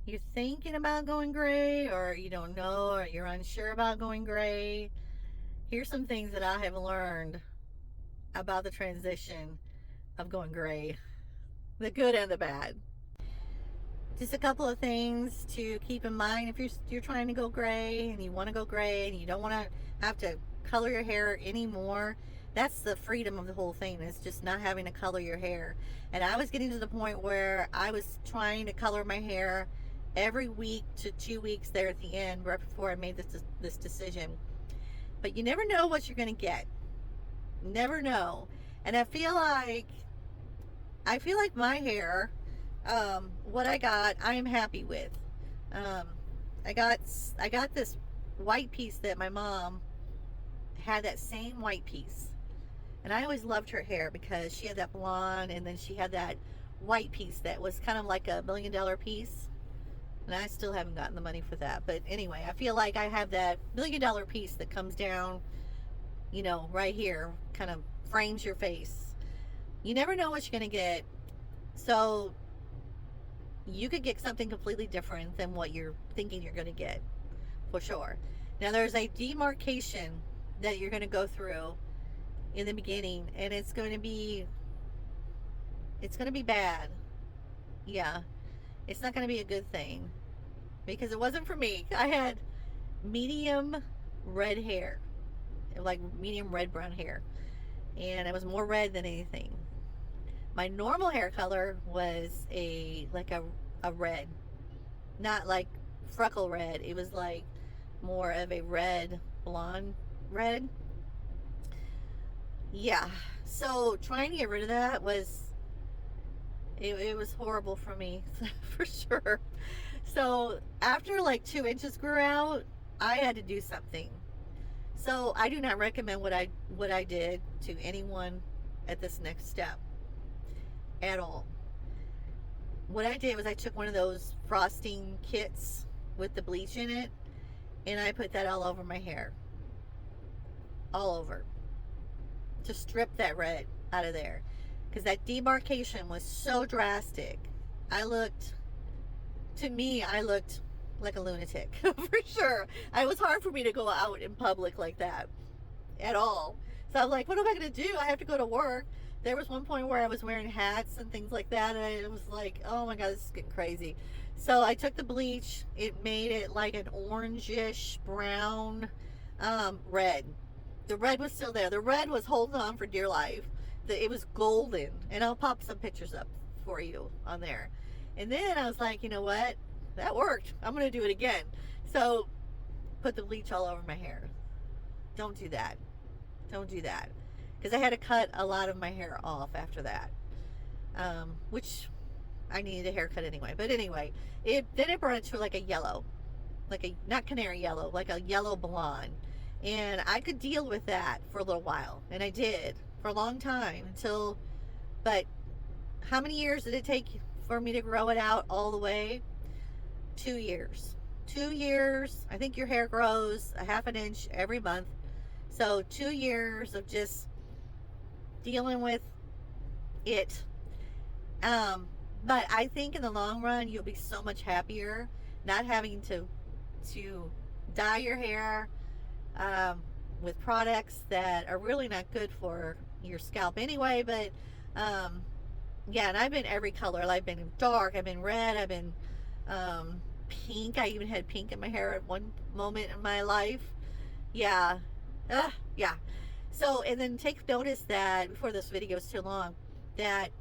you're thinking about going gray, or you don't know, or you're unsure about going gray, here's some things that I have learned about the transition of going gray, the good and the bad. Just a couple of things to keep in mind if you're trying to go gray and you want to go gray and you don't want to have to color your hair anymore. That's the freedom of the whole thing, is just not having to color your hair. And I was getting to the point where I was trying to color my hair every week to 2 weeks there at the end, right before I made this decision. But you never know what you're going to get. Never know. And I feel like my hair, what I got, I am happy with. Um, I got this white piece that my mom had, that same white piece, and I always loved her hair because she had that blonde, and then she had that white piece that was kind of like a $1 million piece. And I still haven't gotten the money for that. But anyway, I feel like I have that $1 million piece that comes down, right here, kind of frames your face. You never know what you're going to get. So you could get something completely different than what you're thinking you're going to get, for sure. Now, there's a demarcation that you're going to go through in the beginning, and it's going to be bad. Yeah, it's not going to be a good thing, because it wasn't for me. I had medium red hair, like medium red brown hair, and it was more red than anything. My normal hair color was a red, not like freckle red. It was like more of a red, blonde red. Yeah. So trying to get rid of that it was horrible for me, for sure. So after like 2 inches grew out, I had to do something. So I do not recommend what I did to anyone at this next step at all. What I did was I took one of those frosting kits with the bleach in it, and I put that all over my hair, all over, to strip that red out of there, because that demarcation was so drastic. I looked, to me, I looked like a lunatic, for sure. It was hard for me to go out in public like that at all. So I'm like, what am I going to do? I have to go to work. There was one point where I was wearing hats and things like that, and it was like, oh my God, this is getting crazy. So I took the bleach. It made it like an orangish brown, red. The red was still there. The red was holding on for dear life. It was golden, and I'll pop some pictures up for you on there. And then I was like, you know what? That worked. I'm going to do it again. So put the bleach all over my hair. Don't do that. Don't do that. Because I had to cut a lot of my hair off after that, which I needed a haircut anyway. But anyway, then it brought it to like a yellow, like a, not canary yellow, like a yellow blonde. And I could deal with that for a little while. And I did for a long time but how many years did it take for me to grow it out all the way? 2 years. 2 years. I think your hair grows a half an inch every month. So 2 years of just dealing with it. But I think in the long run, you'll be so much happier not having to dye your hair, with products that are really not good for your scalp anyway. But yeah, and I've been every color. I've been dark, I've been red, I've been pink. I even had pink in my hair at one moment in my life. Yeah. Yeah. So, and then take notice that, before this video is too long, that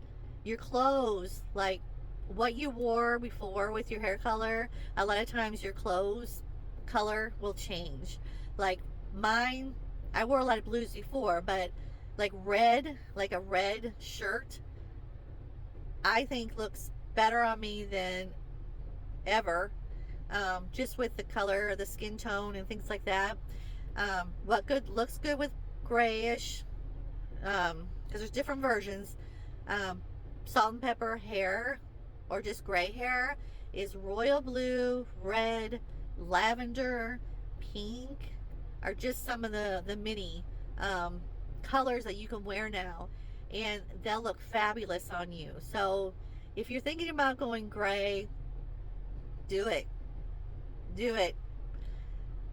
your clothes, like what you wore before with your hair color, a lot of times your clothes color will change. Like mine, I wore a lot of blues before, but like red, like a red shirt, I think looks better on me than ever, just with the color, the skin tone, and things like that. What good looks good with grayish, because there's different versions. Salt and pepper hair, or just gray hair, is royal blue, red, lavender, pink, are just some of the mini colors that you can wear now, and they'll look fabulous on you. So if you're thinking about going gray, Do it. Do it.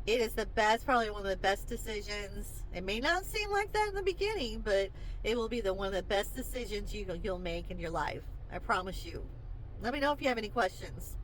It is the best, probably one of the best decisions. It may not seem like that in the beginning, but it will be the one of the best decisions you'll make in your life. I promise you. Let me know if you have any questions.